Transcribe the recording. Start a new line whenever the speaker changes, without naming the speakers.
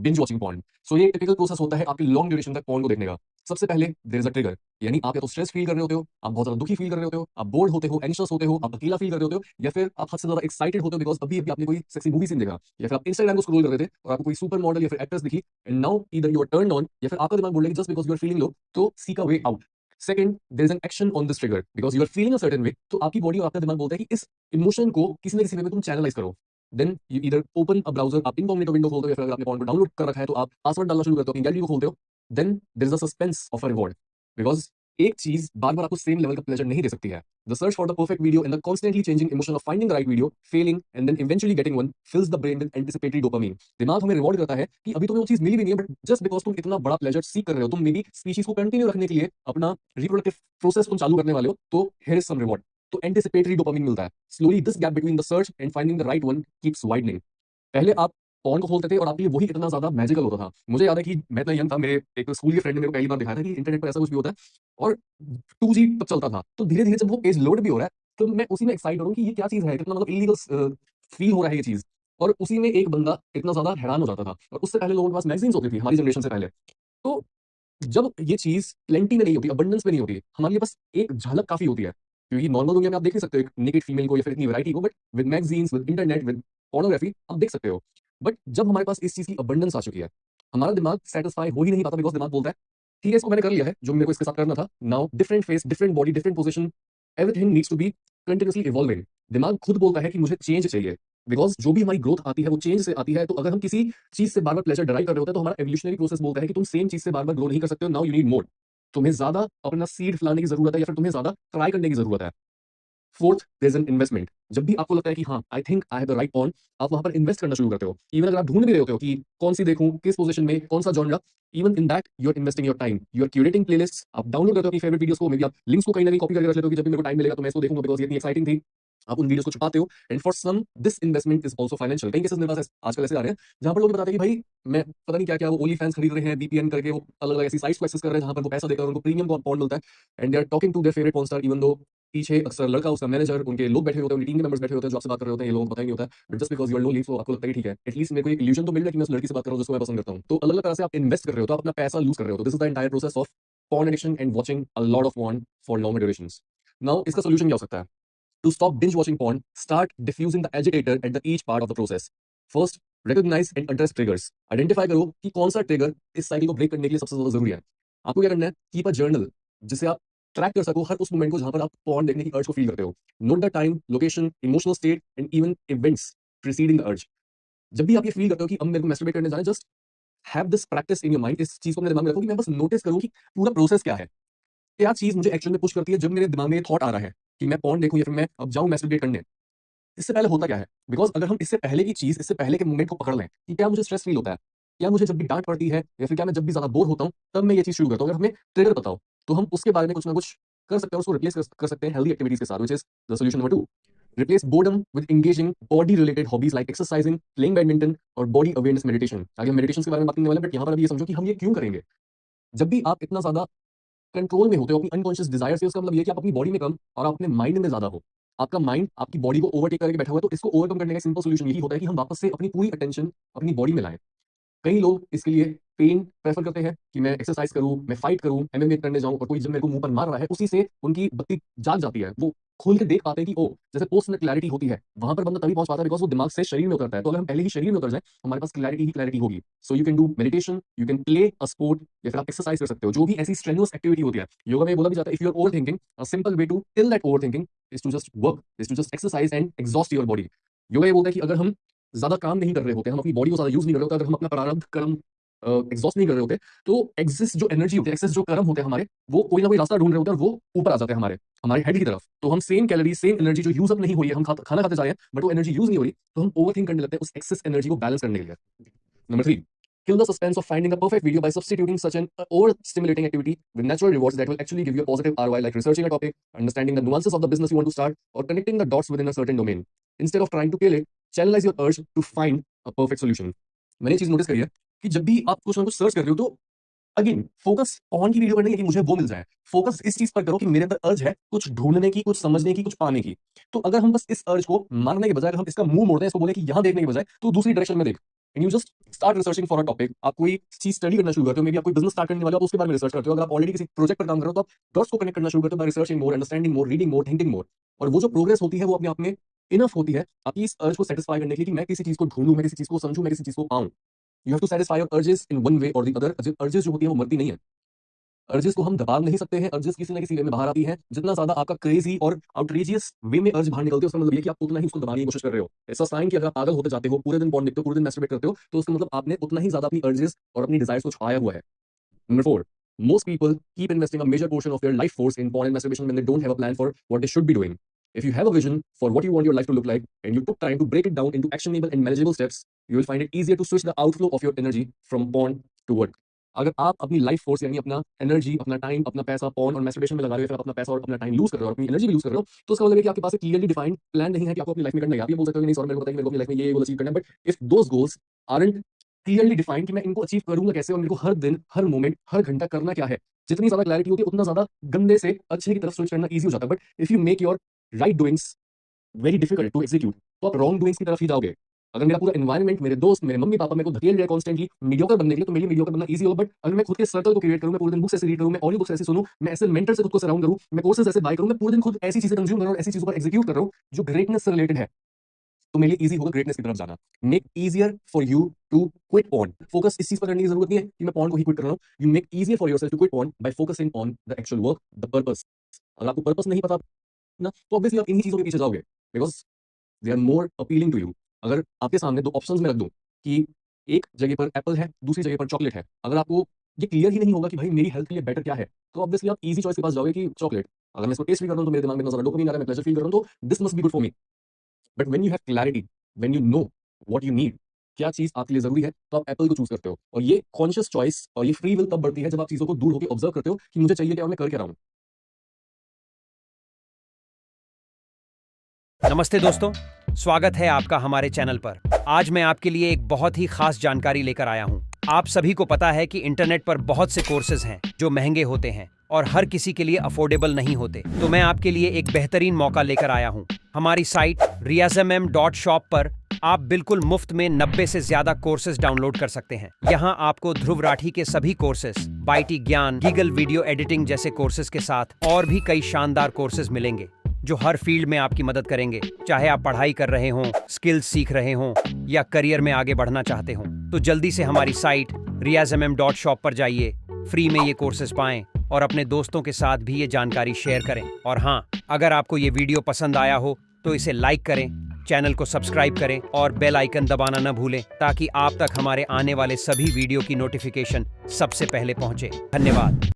Binge watching porn. सो ये typical process होता है आपके लॉन्ग ड्यूरेशन तक पॉर्न को देखने का। सबसे पहले देयर इज अ ट्रिगर, यानी आप या तो स्ट्रेस फील कर रहे होते हो, आप बहुत ज्यादा दुखी फील कर रहे होते हो, आप बोर्ड होते हो, एंशियस होते हो, आप अकेला फील कर रहे होते हो, या फिर आप हद से ज्यादा एक्साइटेड होते हो बिकॉज अभी अभी आपने कोई सेक्सी मूवी सीन देखा, या फिर आप इंस्टाग्राम को स्क्रॉल कर रहे थे और आपको कोई सुपर मॉडल या फिर एक्ट्रेस दिखी, and now either you are turned on, या फिर आपका दिमाग बोल रहा है just because you are feeling low to seek a way out. Second, there is an action on this trigger because you are feeling a certain way, तो आपकी body और आपका दिमाग बोलता है कि इस इमोशन को किसी न किसी वे में तुम चैनलाइज करो। Then you either open a browser, आप इनकॉग्निटो विंडो खोलते हो, या फिर अगर आपने पॉर्न को डाउनलोड कर रखा है तो आप पासवर्ड डालना शुरू करते हो, अपनी गैलरी को खोलते हो। Then there is a suspense of a reward because एक चीज बार बार आपको सेम लेवल का प्लेजर नहीं दे सकती है। The search for the perfect video and the constantly changing emotion of finding the right video, failing and then eventually getting one fills the brain with anticipatory dopamine. दिमाग हमें reward करता है कि अभी तुम्हें वो चीज मिली भी नहीं है, बट जस्ट बिकॉज तुम इतना बड़ा प्लेजर सीख कर रहे हो, तुम मे बी स्पीशीज को कंटिन्यू रखने के लिए अपना रिप्रोडक्टिव प्रोसेस तुम चालू करने वाले हो, तो हियर इज सम रिवॉर्ड। तो एंटिसिपेटरी डोपामाइन मिलता है। Slowly this gap between the search and finding the right one keeps widening. पहले आप पॉर्न को खोलते थे और आपके लिए वही इतना ज्यादा मैजिकल होता था। मुझे याद है कि मैं इतना यंग था, मेरे एक स्कूल के फ्रेंड ने मेरे को पहली बार दिखाया था कि इंटरनेट पर ऐसा कुछ भी होता है, और 2G तब चलता था। तो धीरे धीरे जब वो पेज लोड भी हो रहा है तो मैं उसी में एक्साइट हो रहा हूँ कि ये क्या चीज है, कितना मतलब इलीगल फील हो रहा है ये चीज। और उसी में एक बंदा इतना ज्यादा हैरान हो जाता था। और उससे पहले लोगों के पास मैगजीन्स होती थी, हमारी जनरेशन से पहले। तो जब ये चीज प्लेंटी में नहीं होती, अबंडेंस में नहीं होती, हमारे लिए बस एक झलक काफी होती है, क्योंकि नॉर्मल दुनिया में आप देख नहीं सकते हो एक नेकेड फीमेल को या फिर इतनी वैरायटी को, but with magazines, with internet, with pornography आप देख सकते हो। बट जब हमारे पास इस चीज की अबंडेंस आ चुकी है, हमारा दिमाग सेटिस्फाई हो ही नहीं पाता, बिकॉज दिमाग बोलता है ठीक है इसको मैंने कर लिया है जो मेरे को इसके साथ करना था, now different face, different body, different position, everything needs to be continuously evolving. दिमाग खुद बोलता है कि मुझे चेंज चाहिए, बिकॉज जो भी हमारी ग्रोथ आती है वो चेंज से आती है। तो अगर हम किसी चीज से बार बार प्लेजर डराइव कर रहे होते हैं तो हमारा एवोल्यूशनरी प्रोसेस बोलता है कि तुम सेम चीज से बार बार ग्रो नहीं कर सकते हो, नाउ यू नीड मोर। तुम्हें ज्यादा अपना सीड फैलाने की जरूरत है, या फिर तुम्हें ज्यादा ट्राई करने की जरूरत है। Fourth, there is an investment. जब भी आपको लगता है कि हाँ I think I have the right porn, आप वहां पर इन्वेस्ट करना शुरू करते हो। इवन अगर आप ढूंढ भी रहे होते हो कि कौन सी देखूं, किस पोजीशन में, कौन सा genre, even in that you are investing your time, you are curating playlist, आप डाउनलोड करते हो अपनी फेवरेट वीडियोस को, मे बी आप लिंक्स को कहीं ना कहीं कॉपी करके रख लेते हो कि जब भी मेरे को टाइम मिलेगा तो मैं इसको देखूंगा बिकॉज ये इतनी एक्साइटिंग थी। आप उन वीडियोस को छुपाते हो, and for some this investment is also financial. कई केसेस मेरे पास आजकल ऐसे आ रहे हैं जहां पर लोग बताते हैं कि भाई मैं पता नहीं क्या क्या वो ओनली फैंस खरीद रहे हैं, बीपीएन करके वो अलग अलग ऐसी साइट्स को एक्सेस कर रहे हैं जहां पर वो पैसा देकर उनको प्रीमियम पॉन्ड मिलता है, and they are talking to their favourite porn star, even though पीछे अक्सर लड़का, उसका मैनेजर, उनके लोग बैठे होते हैं, उनकी टीम के मेंबर्स बैठे होते हैं जो आपसे बात कर रहे होते हैं, ये लोगों को पता ही नहीं होता है, but just because you are low live, तो आपको लगता है कि ठीक है एटलीस्ट मेरे को एक इल्यूजन तो मिल रहा है कि मैं उस लड़की से बात कर रहा हूं जिसको मैं पसंद करता हूं। तो अलग अलग तरह से आप इन्वेस्ट कर रहे हो, तो आप अपना पैसा लूज कर रहे हो। तो this is the entire process of porn addiction and watching a lot of porn for longer durations. Now, इसका solution क्या हो सकता है? To stop binge watching porn, start diffusing the agitator at the each part of the process. First, recognize and address triggers. Identify करो कि कौन सा trigger इस साइकिल को ब्रेक करने के लिए सबसे ज्यादा जरूरी है। आपको क्या करना है? कीप अ जर्नल जिसे आप ट्रैक कर सको हर उस मोमेंट को जहां पर आप पॉर्न देखने की अर्ज को फील करते हो। Note the time, location, emotional state and even events preceding the urge. जब भी आप ये फील करते हो कि अब मेरे को मैस्टरबेट करने जाना, just have this practice in your mind. इस चीज को अपने दिमाग में रखो कि मैं बस नोटिस करूं कि पूरा प्रोसेस क्या है, क्या चीज मुझे एक्शन में पुश करती है। जब मेरे दिमाग में ये थॉट आ रहा है कि मैं पॉर्न देखूं या फिर मैं अब जाऊं मैस्टरबेट करने, इससे पहले होता क्या है? बिकॉज अगर हम इससे पहले की चीज, इससे पहले के मोमेंट को पकड़ लें कि क्या मुझे स्ट्रेस फील होता है, क्या मुझे जब भी डांट पड़ती है, या फिर क्या मैं जब भी ज्यादा बोर होता हूँ तब मैं ये चीज शुरू करता हूँ, अगर हमें ट्रिगर बताओ तो हम उसके बारे में कुछ ना कुछ कर सकते हैं, उसको रिप्लेस कर सकते हैं हेल्दी एक्टिविटीज के साथ, which is the solution number 2। Replace boredom with engaging body related hobbies like exercising, playing badminton और बॉडी अवेयरनेस मेडिटेशन। आगे हम मेडिटेशन के बारे में बात करने वाले हैं, बट यहाँ पर अभी ये समझो कि हम ये क्यों करेंगे। जब भी आप इतना ज्यादा कंट्रोल में होते हो अपनी अनकॉन्शियस डिजायर से, उसका मतलब ये कि आप अपनी बॉडी में कम और आप अपने माइंड में ज्यादा हो। आपका माइंड आपकी बॉडी को ओवरटेक करके बैठा हुआ है, तो इसको ओवरकम करने का सिंपल सोल्यूशन यही होता है कि हम वापस से अपनी पूरी अटेंशन अपनी बॉडी में लाएं। कई लोग इसके लिए पेन प्रेफर करते हैं कि मैं एक्सरसाइज करूं, मैं फाइट करूं, एमएमए करने जाऊं, और कोई जब मेरे को मुंह पर मार रहा है उसी से उनकी बत्ती जाग जाती है, वो खोल के देख पाते हैं कि ओ, जैसे पोस्ट में क्लैरिटी होती है वहां पर बंदा तभी पहुंच पाता है बिकॉज वो दिमाग से शरीर में उतरता है। तो अगर हम पहले ही शरीर में उतर जाए हमारे पास क्लैरिटी ही क्लैरिटी होगी। So you can do meditation, you can play a sport, या फिर आप एक्सरसाइज कर सकते हो, जो भी ऐसी स्ट्रेनुअस एक्टिविटी होती है। योगा में बोला भी जाता है if you are over thinking, a simple way to kill that over thinking is to just work, is to just exercise and exhaust your body. Yoga ये बोलता है कि अगर हम ज्यादा काम नहीं कर रहे होते, हम अपनी बॉडी को ज्यादा यूज नहीं कर रहे होते, अगर हम अपना प्रारब्ध कर्म एग्जॉस्ट नहीं कर रहे होते, तो एक्सिस जो एनर्जी होती है, एक्सेस जो कर्म होते हैं हमारे, वो कोई ना कोई रास्ता ढूंढ रहे होते हैं और वो ऊपर आ जाते हैं हमारे हमारे हेड की तरफ। तो हम सेम कैलोरी, सेम एनर्जी जो यूज अप नहीं हो रही है, हम खाना खाते जा रहे हैं बट वो एनर्जी यूज नहीं हो रही, तो हम ओवर थिंक करने लगते हैं उस एक्सेस एनर्जी को बैलेंस करने के लिए। Number 3, kill the suspense of finding a perfect video by substituting such an overstimulating activity with natural rewards that will actually give you a positive ROI, like researching a topic, understanding the nuances of the business you want to start, or connecting the dots within a certain domain. Instead of trying to kill it, channelize your urge to find a perfect solution. मैंने ये चीज notice करी है कि जब भी आप कुछ ना कुछ सर्च कर रहे हो तो अगेन फोकस ऑन की वीडियो करने की, कि मुझे वो मिल जाए। फोकस इस चीज पर करो कि मेरे अंदर अर्ज है कुछ ढूंढने की, कुछ समझने की, कुछ पाने की। तो अगर हम बस इस अर्ज को मारने के बजाय, अगर हम इसका मुंह मोड़ते हैं, इसको बोले कि यहां देखने के बजाय तो दूसरी डायरेक्शन में देख, and you just start researching for a topic. आप कोई चीज स्टडी करना शुरू करते हो, मे बी आप कोई बिजनेस स्टार्ट करने वाले हो, आप उसके बारे में रिसर्च करते हो। अगर आप ऑलरेडी किसी प्रोजेक्ट पर काम कर रहे हो तो आप डॉट्स को कनेक्ट करना शुरू करते हो बाय रिसर्चिंग मोर, अंडरस्टैंडिंग मोर, रीडिंग मोर, थिंकिंग मोर। और वो जो प्रोग्रेस होती है वो अपने आप में इनफ होती है आपकी इस अर्ज को सेटिस्फाई करने के लिए कि मैं किसी चीज को ढूंढूं, मैं किसी चीज को समझूं, मैं किसी चीज को पाऊं। You have to satisfy your urges in one way और द अदर। अर्जेस जो होती है वो मरती नहीं है, अर्जेस को हम दबा नहीं सकते हैं, अर्जेस किसी ना किसी वे में बाहर आती है। जितना ज्यादा आपका क्रेजी और आउटरेजियस वे में अर्ज बाहर निकलते हैं उसका मतलब ये कि आप उतना ही उसको दबाने की कोशिश कर रहे हो। ऐसा साइन कि अगर आप पागल होते जाते हो, पूरे दिन पॉर्न देखते हो, पूरे दिन मैस्टरबेट करते हो, तो उसका मतलब आपने उतना ही ज्यादा अपनी अर्जेस और अपनी डिजायर्स को छुपाया हुआ है। Number 4, most people keep investing a major portion of their life force in porn and masturbation when they don't have a plan for what they should be doing. If you have a vision for what you want your life to look like and you took time to break it down into actionable and manageable steps, you will find it easier to switch the outflow of your energy from porn to work. अगर आप अपनी life force यानी अपना energy, अपना time, अपना पैसा porn और masturbation में लगा रहे हो, फिर आप अपना पैसा और अपना टाइम लूज कर रहे हो और अपनी एनर्जी भी लूज कर रहे हो, तो उसका मतलब है कि आपके पास एक क्लियरली डिफाइंड प्लान नहीं है कि आपको अपनी लाइफ में करना है। आप ये बोल सकते हो कि नहीं सर, मेरे को पता है कि मेरे को अपनी लाइफ में ये गोल अचीव करना है, but if those goals aren't clearly defined कि मैं इनको अचीव करूंगा कैसे और मेरे को हर दिन, हर मोमेंट, हर घंटा करना क्या है, जितनी ज्यादा क्लैरिटी होती है उतना ज्यादा गंदे से अच्छे की तरफ स्विच करना ईजी हो जाता है। But if you make your right doings very difficult to execute, तो आप रॉन्ग डूइंग्स की तरफ ही जाओगे। अगर मेरा पूरा एनवायरमेंट, मेरे दोस्त, मेरे मम्मी पापा मेरे को धकेल रहे हैं कॉन्स्टेंटली मीडियोकर बनने के लिए, तो मेरे लिए मीडियोकर बनना ईजी होगा। बट अगर मैं खुद के सर्कल को क्रिएट करूं, मैं पूरे दिन बुक्स ऐसे रीड करूं, मैं ऑडियो बुक्स ऐसे सुनूं, मैं ऐसे मेंटर से खुद को सराउंड करूं, मैं कोर्सेज ऐसे बाय करूं, मैं पूरे दिन खुद ऐसी चीजें कंज्यूम कर रहा हूं और ऐसी चीजों पर एग्जीक्यूट कर रहा हूं जो ग्रेटनेस से रिलेटेड है, तो मेरे लिए इजी होगा ग्रेटनेस की तरफ जाना। Make easier for you to quit porn. Focus इस चीज पर करने की जरूरत नहीं है कि मैं पॉर्न को ही क्विट कर रहा हूं। You make easier for yourself to quit porn by focusing on the actual work, the purpose. अगर आपको पर्पस नहीं पता ना, तो ऑब्वियसली आप इन्हीं चीजों के पीछे जाओगे because they are more appealing to you. अगर आपके सामने दो ऑप्शंस में रख दूं कि एक जगह पर एप्पल है, दूसरी जगह पर चॉकलेट है, अगर आपको ये क्लियर ही नहीं होगा कि भाई मेरी हेल्थ के लिए बेटर क्या है, तो ऑब्वियसली आप इजी चॉइस के पास जाओगे कि चॉकलेट। अगर मैं इसको टेस्ट भी कर रहा हूं तो मेरे दिमाग में इतना सारा डोपामिन आ रहा है, मैं प्लेजर फील कर रहा हूं, तो this must be good for me. But when you have clarity, when you know what you need, क्या चीज आपके लिए जरूरी है, तो आप एप्पल को चूज करते हो। और ये कॉन्शियस चॉइस और ये फ्री विल तब बढ़ती है जब आप चीजों को दूर होकर ऑब्जर्व करते हो कि मुझे चाहिए क्या और मैं कर क्या रहा हूं।
नमस्ते दोस्तों, स्वागत है आपका हमारे चैनल पर। आज मैं आपके लिए एक बहुत ही खास जानकारी लेकर आया हूं। आप सभी को पता है कि इंटरनेट पर बहुत से कोर्सेज हैं जो महंगे होते हैं और हर किसी के लिए अफोर्डेबल नहीं होते। तो मैं आपके लिए एक बेहतरीन मौका लेकर आया हूं। हमारी साइट riazmm.shop पर आप बिल्कुल मुफ्त में 90 से ज्यादा कोर्सेज डाउनलोड कर सकते हैं। यहाँ आपको ध्रुव राठी के सभी कोर्सेज, बाईटी ज्ञान, गीगल वीडियो एडिटिंग जैसे कोर्सेज के साथ और भी कई शानदार कोर्सेज मिलेंगे जो हर फील्ड में आपकी मदद करेंगे। चाहे आप पढ़ाई कर रहे हों, स्किल्स सीख रहे हों या करियर में आगे बढ़ना चाहते हों, तो जल्दी से हमारी साइट riazmm.shop पर जाइए, फ्री में ये कोर्सेज पाएं और अपने दोस्तों के साथ भी ये जानकारी शेयर करें। और हाँ, अगर आपको ये वीडियो पसंद आया हो तो इसे लाइक करें, चैनल को सब्सक्राइब करें और बेल आइकन दबाना न भूलें ताकि आप तक हमारे आने वाले सभी वीडियो की नोटिफिकेशन सबसे पहले पहुंचे। धन्यवाद।